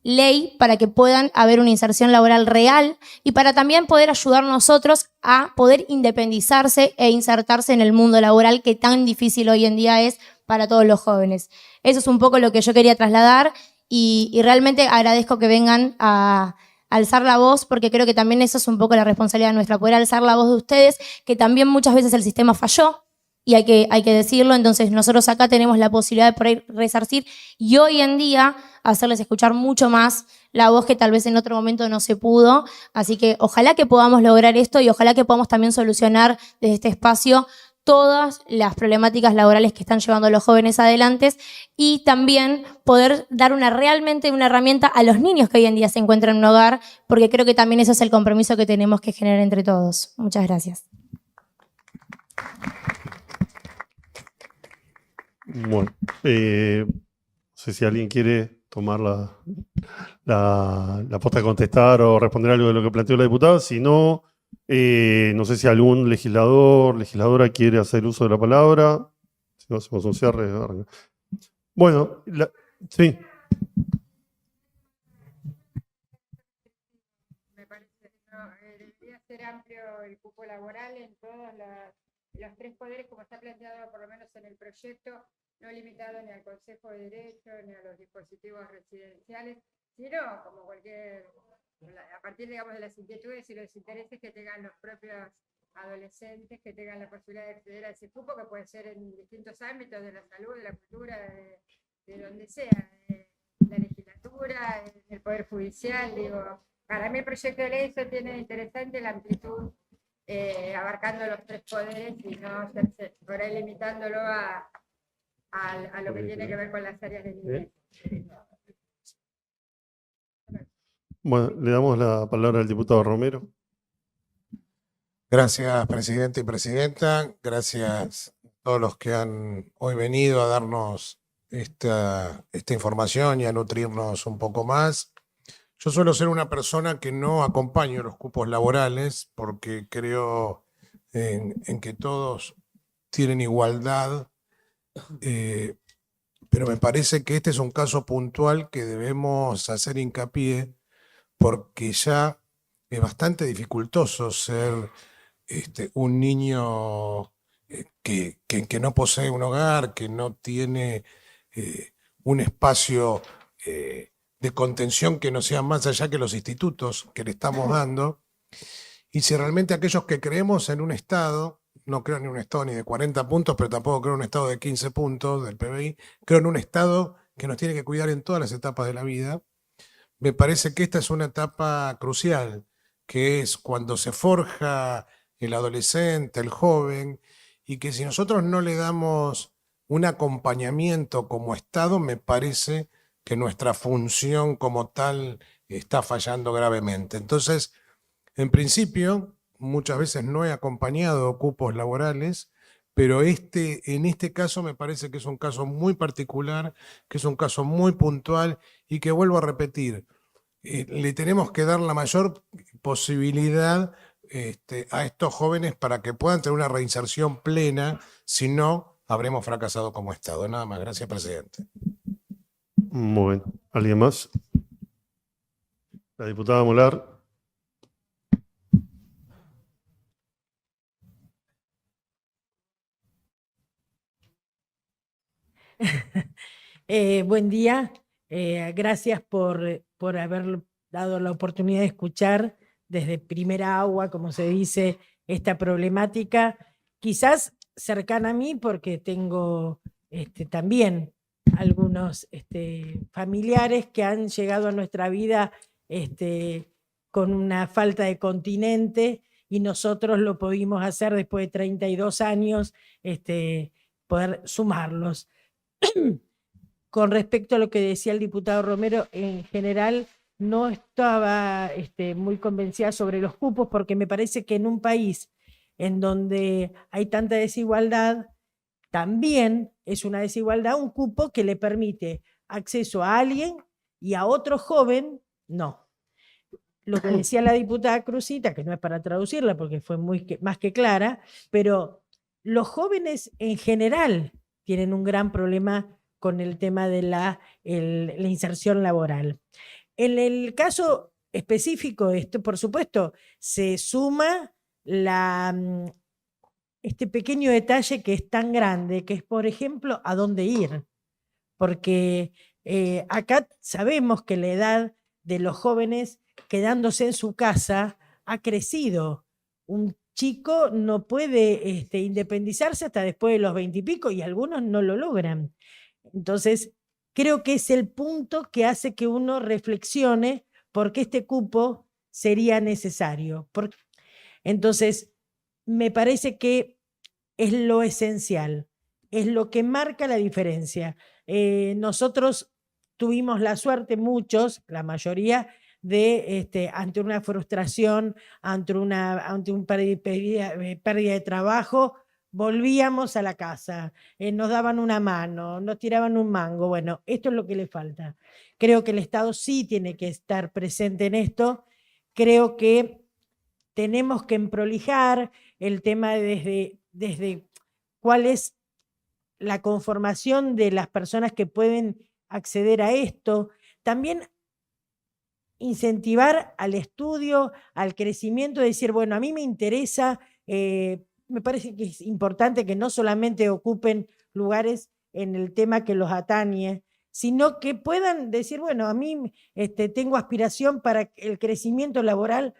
Speaker 12: ley para que puedan haber una inserción laboral real y para también poder ayudar nosotros a poder independizarse e insertarse en el mundo laboral que tan difícil hoy en día es para todos los jóvenes. Eso es un poco lo que yo quería trasladar y realmente agradezco que vengan a alzar la voz, porque creo que también eso es un poco la responsabilidad nuestra, poder alzar la voz de ustedes, que también muchas veces el sistema falló y hay que decirlo. Entonces nosotros acá tenemos la posibilidad de poder resarcir y hoy en día hacerles escuchar mucho más la voz que tal vez en otro momento no se pudo. Así que ojalá que podamos lograr esto y ojalá que podamos también solucionar desde este espacio todas las problemáticas laborales que están llevando a los jóvenes adelante y también poder dar realmente una herramienta a los niños que hoy en día se encuentran en un hogar, porque creo que también ese es el compromiso que tenemos que generar entre todos. Muchas gracias.
Speaker 2: Bueno, no sé si alguien quiere tomar la posta de contestar o responder algo de lo que planteó la diputada. Si no, no sé si algún legisladora quiere hacer uso de la palabra. Si no, hacemos un cierre. Bueno, sí.
Speaker 7: Me parece que debería ser amplio el cupo laboral en todos los tres poderes, como está planteado por lo menos en el proyecto, no limitado ni al Consejo de Derecho ni a los dispositivos residenciales, sino como a partir, digamos, de las inquietudes y los intereses que tengan los propios adolescentes, que tengan la posibilidad de acceder a ese cupo, que puede ser en distintos ámbitos de la salud, de la cultura, de donde sea, de la legislatura, en el Poder Judicial. Digo, para mí el proyecto de ley eso tiene interesante la amplitud, abarcando los tres poderes y no por ahí limitándolo a lo que tiene que ver con las áreas de nivel.
Speaker 2: Bueno, le damos la palabra al diputado Romero.
Speaker 13: Gracias, presidente y presidenta. Gracias a todos los que han hoy venido a darnos esta información y a nutrirnos un poco más. Yo suelo ser una persona que no acompaño los cupos laborales porque creo en que todos tienen igualdad, pero me parece que este es un caso puntual que debemos hacer hincapié porque ya es bastante dificultoso ser un niño que no posee un hogar, que no tiene un espacio de contención que no sea más allá que los institutos que le estamos dando. Y si realmente aquellos que creemos en un Estado, no creo en un Estado ni de 40 puntos, pero tampoco creo en un Estado de 15 puntos del PBI, creo en un Estado que nos tiene que cuidar en todas las etapas de la vida, me parece que esta es una etapa crucial, que es cuando se forja el adolescente, el joven, y que si nosotros no le damos un acompañamiento como Estado, me parece que nuestra función como tal está fallando gravemente. Entonces, en principio, muchas veces no he acompañado cupos laborales, pero en este caso me parece que es un caso muy particular, que es un caso muy puntual y que vuelvo a repetir, le tenemos que dar la mayor posibilidad a estos jóvenes para que puedan tener una reinserción plena, si no, habremos fracasado como Estado. Nada más, gracias, presidente.
Speaker 2: Muy bien. ¿Alguien más? La diputada Molar.
Speaker 14: Buen día, gracias por haber dado la oportunidad de escuchar desde primera agua, como se dice, esta problemática, quizás cercana a mí porque tengo también algunos familiares que han llegado a nuestra vida con una falta de continente y nosotros lo pudimos hacer después de 32 años, poder sumarlos. Con respecto a lo que decía el diputado Romero, en general no estaba muy convencida sobre los cupos porque me parece que en un país en donde hay tanta desigualdad, también es una desigualdad un cupo que le permite acceso a alguien y a otro joven, no. Lo que decía la diputada Cruzita, que no es para traducirla porque fue más que clara, pero los jóvenes en general tienen un gran problema con el tema de la inserción laboral. En el caso específico, por supuesto, se suma este pequeño detalle que es tan grande, que es, por ejemplo, a dónde ir. Porque acá sabemos que la edad de los jóvenes quedándose en su casa ha crecido. Un chico no puede independizarse hasta después de los 20 y pico y algunos no lo logran. Entonces, creo que es el punto que hace que uno reflexione por qué este cupo sería necesario. Entonces, me parece que es lo esencial, es lo que marca la diferencia. Nosotros tuvimos la suerte, muchos, la mayoría, de ante una frustración, ante un pérdida de trabajo, volvíamos a la casa, nos daban una mano, nos tiraban un mango. Bueno, esto es lo que le falta. Creo que el Estado sí tiene que estar presente en esto. Creo que tenemos que emprolijar el tema desde cuál es la conformación de las personas que pueden acceder a esto. También incentivar al estudio, al crecimiento, decir, bueno, a mí me interesa... me parece que es importante que no solamente ocupen lugares en el tema que los atañe, sino que puedan decir, bueno, a mí tengo aspiración para el crecimiento laboral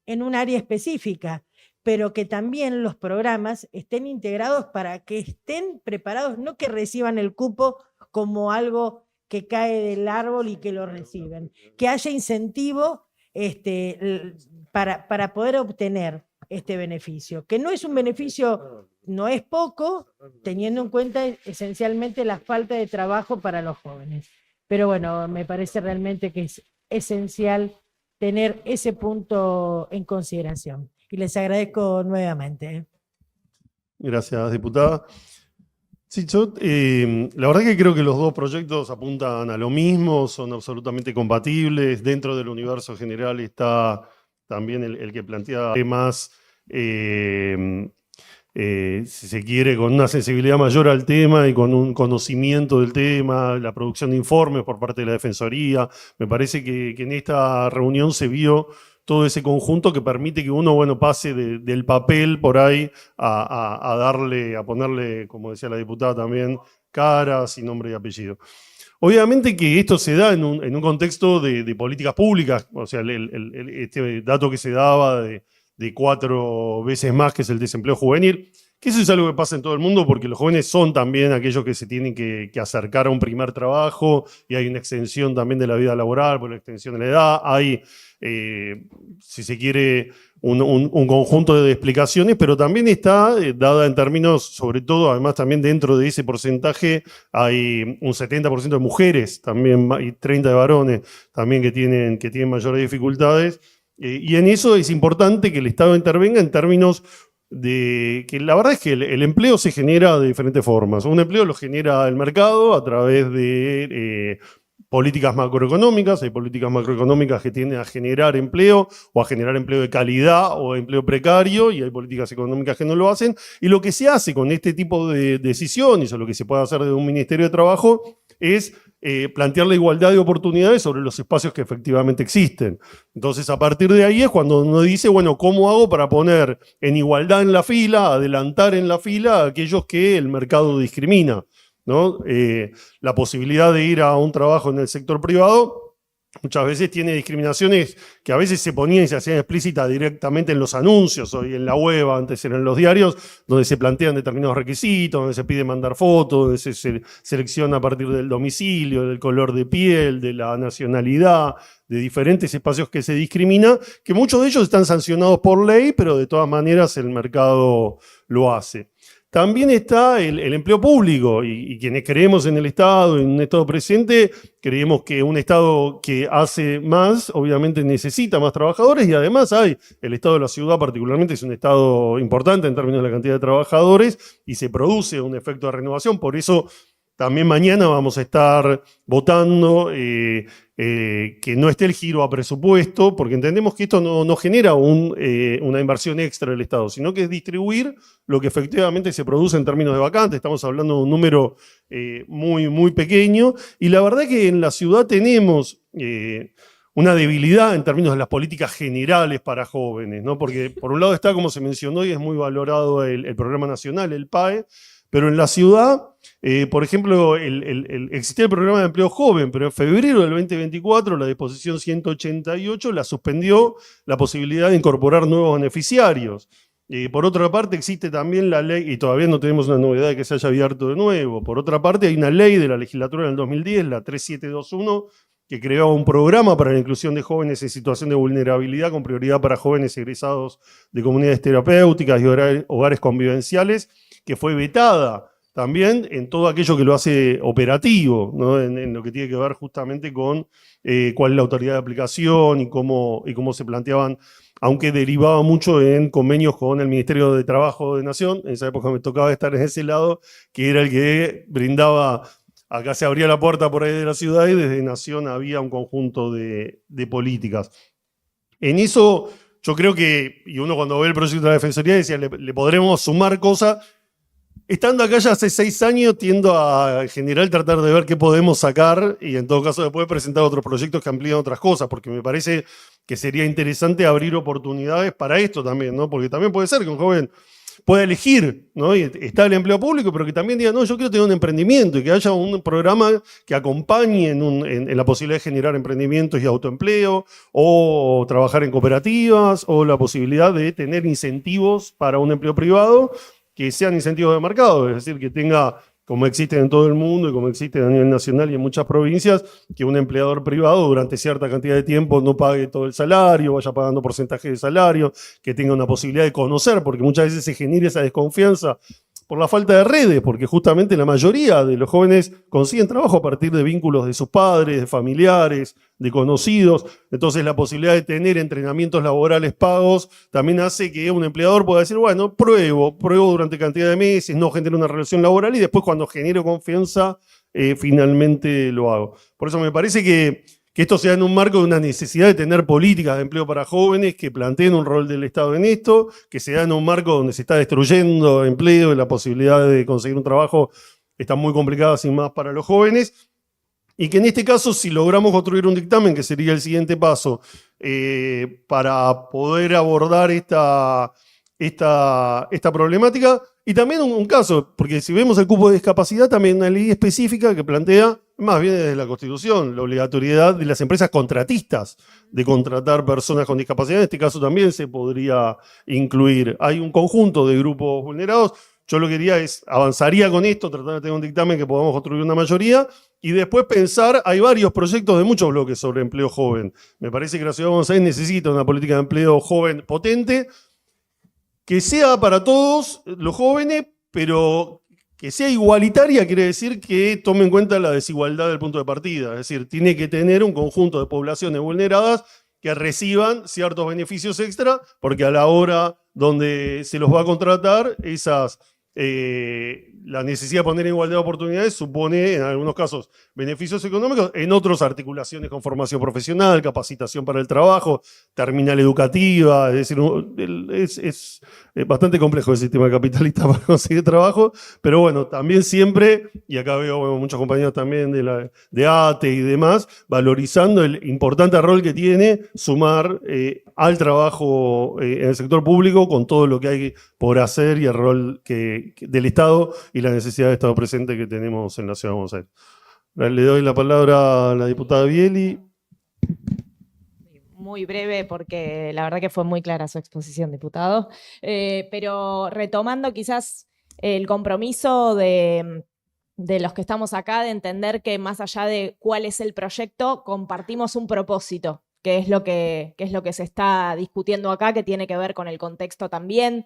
Speaker 14: en un área específica, pero que también los programas estén integrados para que estén preparados, no que reciban el cupo como algo que cae del árbol y que lo reciben, que haya incentivo para poder obtener este beneficio, que no es un beneficio, no es poco, teniendo en cuenta esencialmente la falta de trabajo para los jóvenes. Pero bueno, me parece realmente que es esencial tener ese punto en consideración. Y les agradezco nuevamente.
Speaker 2: Gracias, diputada. Sí, yo la verdad que creo que los dos proyectos apuntan a lo mismo, son absolutamente compatibles. Dentro del universo general está también el que plantea temas si se quiere, con una sensibilidad mayor al tema y con un conocimiento del tema, la producción de informes por parte de la Defensoría. Me parece que en esta reunión se vio todo ese conjunto que permite que uno, bueno, pase del papel por ahí a ponerle, como decía la diputada también, caras y nombre y apellido. Obviamente que esto se da en un contexto de políticas públicas, o sea, este dato que se daba de 4 veces más, que es el desempleo juvenil, que eso es algo que pasa en todo el mundo porque los jóvenes son también aquellos que se tienen que acercar a un primer trabajo y hay una extensión también de la vida laboral por la extensión de la edad, hay, si se quiere, un conjunto de explicaciones, pero también está dada en términos, sobre todo, además también dentro de ese porcentaje hay un 70% de mujeres también y 30% de varones también que tienen mayores dificultades. Y en eso es importante que el Estado intervenga en términos de que la verdad es que el empleo se genera de diferentes formas. Un empleo lo genera el mercado a través de políticas macroeconómicas. Hay políticas macroeconómicas que tienden a generar empleo o a generar empleo de calidad o empleo precario, y hay políticas económicas que no lo hacen. Y lo que se hace con este tipo de decisiones, o lo que se puede hacer desde un Ministerio de Trabajo, es plantear la igualdad de oportunidades sobre los espacios que efectivamente existen. Entonces, a partir de ahí es cuando uno dice, bueno, ¿cómo hago para poner en igualdad en la fila, adelantar en la fila a aquellos que el mercado discrimina, ¿no? La posibilidad de ir a un trabajo en el sector privado muchas veces tiene discriminaciones que a veces se ponían y se hacían explícitas directamente en los anuncios, hoy en la web, antes eran los diarios, donde se plantean determinados requisitos, donde se pide mandar fotos, donde se selecciona a partir del domicilio, del color de piel, de la nacionalidad, de diferentes espacios que se discrimina, que muchos de ellos están sancionados por ley, pero de todas maneras el mercado lo hace. También está el empleo público, y quienes creemos en el Estado, en un Estado presente, creemos que un Estado que hace más, obviamente necesita más trabajadores, y además el Estado de la ciudad particularmente es un Estado importante en términos de la cantidad de trabajadores, y se produce un efecto de renovación. Por eso también mañana vamos a estar votando que no esté el giro a presupuesto, porque entendemos que esto no genera una inversión extra del Estado, sino que es distribuir lo que efectivamente se produce en términos de vacantes. Estamos hablando de un número muy, muy pequeño, y la verdad que en la ciudad tenemos una debilidad en términos de las políticas generales para jóvenes, ¿no? Porque por un lado está, como se mencionó, y es muy valorado el programa nacional, el PAE, pero en la ciudad, por ejemplo, existía el programa de empleo joven, pero en febrero del 2024 la disposición 188 la suspendió la posibilidad de incorporar nuevos beneficiarios. Por otra parte, existe también la ley, y todavía no tenemos una novedad de que se haya abierto de nuevo. Por otra parte, hay una ley de la legislatura del 2010, la 3721, que creaba un programa para la inclusión de jóvenes en situación de vulnerabilidad con prioridad para jóvenes egresados de comunidades terapéuticas y hogares convivenciales, que fue vetada también en todo aquello que lo hace operativo, ¿no? En lo que tiene que ver justamente con cuál es la autoridad de aplicación y cómo se planteaban, aunque derivaba mucho en convenios con el Ministerio de Trabajo de Nación. En esa época me tocaba estar en ese lado, que era el que brindaba. Acá se abría la puerta por ahí de la ciudad y desde Nación había un conjunto de políticas. En eso yo creo que, y uno cuando ve el proyecto de la Defensoría decía, le podremos sumar cosas. Estando acá ya hace 6 años, tiendo a, en general, tratar de ver qué podemos sacar y en todo caso después presentar otros proyectos que amplían otras cosas, porque me parece que sería interesante abrir oportunidades para esto también, ¿no? Porque también puede ser que un joven pueda elegir, ¿no? Y está el empleo público, pero que también diga, no, yo quiero tener un emprendimiento, y que haya un programa que acompañe en la posibilidad de generar emprendimientos y autoempleo, o trabajar en cooperativas, o la posibilidad de tener incentivos para un empleo privado que sean incentivos de mercado, es decir, que tenga, como existen en todo el mundo y como existen a nivel nacional y en muchas provincias, que un empleador privado durante cierta cantidad de tiempo no pague todo el salario, vaya pagando porcentaje de salario, que tenga una posibilidad de conocer, porque muchas veces se genera esa desconfianza por la falta de redes, porque justamente la mayoría de los jóvenes consiguen trabajo a partir de vínculos de sus padres, de familiares, de conocidos. Entonces la posibilidad de tener entrenamientos laborales pagos también hace que un empleador pueda decir, bueno, pruebo durante cantidad de meses, no genero una relación laboral y después cuando genero confianza finalmente lo hago. Por eso me parece que que esto sea en un marco de una necesidad de tener políticas de empleo para jóvenes que planteen un rol del Estado en esto, que se da en un marco donde se está destruyendo empleo y la posibilidad de conseguir un trabajo está muy complicada sin más para los jóvenes. Y que en este caso, si logramos construir un dictamen, que sería el siguiente paso, para poder abordar esta problemática, y también un caso, porque si vemos el cupo de discapacidad, también una ley específica que plantea, más bien desde la Constitución, la obligatoriedad de las empresas contratistas de contratar personas con discapacidad. En este caso también se podría incluir. Hay un conjunto de grupos vulnerados. Yo lo que quería es, avanzaría con esto, tratar de tener un dictamen que podamos construir una mayoría y después pensar, hay varios proyectos de muchos bloques sobre empleo joven. Me parece que la Ciudad de Buenos Aires necesita una política de empleo joven potente, que sea para todos los jóvenes, pero que sea igualitaria quiere decir que tome en cuenta la desigualdad del punto de partida. Es decir, tiene que tener un conjunto de poblaciones vulneradas que reciban ciertos beneficios extra, porque a la hora donde se los va a contratar, la necesidad de poner en igualdad de oportunidades supone, en algunos casos, beneficios económicos, en otros articulaciones con formación profesional, capacitación para el trabajo, terminal educativa, es decir, es bastante complejo el sistema capitalista para conseguir trabajo, pero bueno, también siempre, y acá veo muchos compañeros también de ATE y demás, valorizando el importante rol que tiene sumar al trabajo en el sector público con todo lo que hay por hacer y el rol del Estado y la necesidad de Estado presente que tenemos en la Ciudad de Buenos Aires. Le doy la palabra a la diputada Bieli.
Speaker 1: Muy breve porque la verdad que fue muy clara su exposición, diputado. Pero retomando quizás el compromiso de los que estamos acá, de entender que más allá de cuál es el proyecto, compartimos un propósito, que es lo que se está discutiendo acá, que tiene que ver con el contexto también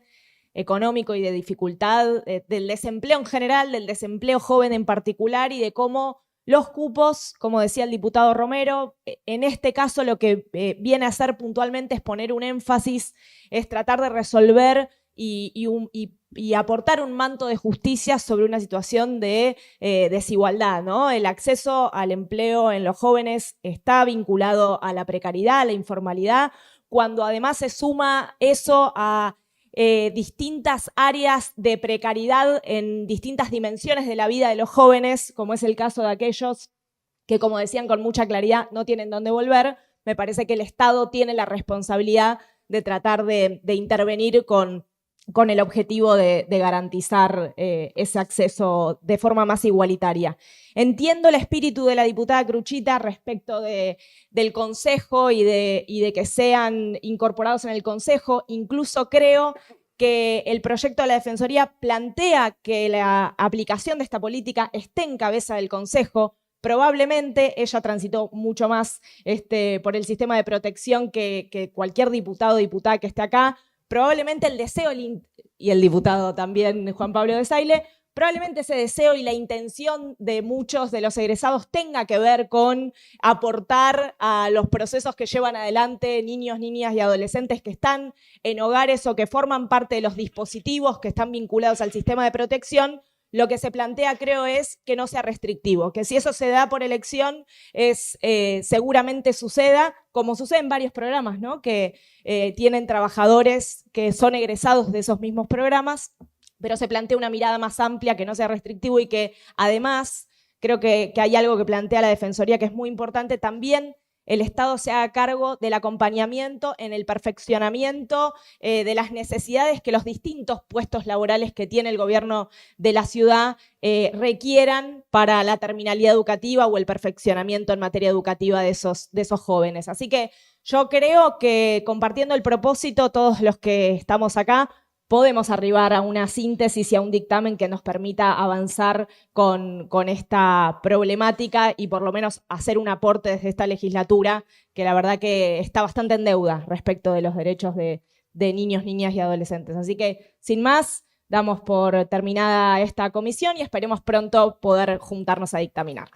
Speaker 1: económico y de dificultad, del desempleo en general, del desempleo joven en particular y de cómo los cupos, como decía el diputado Romero, en este caso lo que viene a hacer puntualmente es poner un énfasis, es tratar de resolver y aportar un manto de justicia sobre una situación de desigualdad, ¿no? El acceso al empleo en los jóvenes está vinculado a la precariedad, a la informalidad, cuando además se suma eso a distintas áreas de precariedad en distintas dimensiones de la vida de los jóvenes, como es el caso de aquellos que, como decían con mucha claridad, no tienen dónde volver. Me parece que el Estado tiene la responsabilidad de tratar de intervenir con el objetivo de garantizar ese acceso de forma más igualitaria. Entiendo el espíritu de la diputada Cruchita respecto del Consejo y de que sean incorporados en el Consejo. Incluso creo que el proyecto de la Defensoría plantea que la aplicación de esta política esté en cabeza del Consejo. Probablemente ella transitó mucho más por el sistema de protección que cualquier diputado o diputada que esté acá. Probablemente el deseo, y el diputado también, Juan Pablo Desailly, probablemente ese deseo y la intención de muchos de los egresados tenga que ver con aportar a los procesos que llevan adelante niños, niñas y adolescentes que están en hogares o que forman parte de los dispositivos que están vinculados al sistema de protección. Lo que se plantea, creo, es que no sea restrictivo, que si eso se da por elección, seguramente suceda, como sucede en varios programas, ¿no? Que tienen trabajadores que son egresados de esos mismos programas, pero se plantea una mirada más amplia, que no sea restrictivo y que además, creo que hay algo que plantea la Defensoría que es muy importante, también el Estado se haga cargo del acompañamiento en el perfeccionamiento de las necesidades que los distintos puestos laborales que tiene el gobierno de la ciudad requieran para la terminalidad educativa o el perfeccionamiento en materia educativa de esos jóvenes. Así que yo creo que compartiendo el propósito, todos los que estamos acá, podemos arribar a una síntesis y a un dictamen que nos permita avanzar con esta problemática y por lo menos hacer un aporte desde esta legislatura que la verdad que está bastante en deuda respecto de los derechos de niños, niñas y adolescentes. Así que, sin más, damos por terminada esta comisión y esperemos pronto poder juntarnos a dictaminar.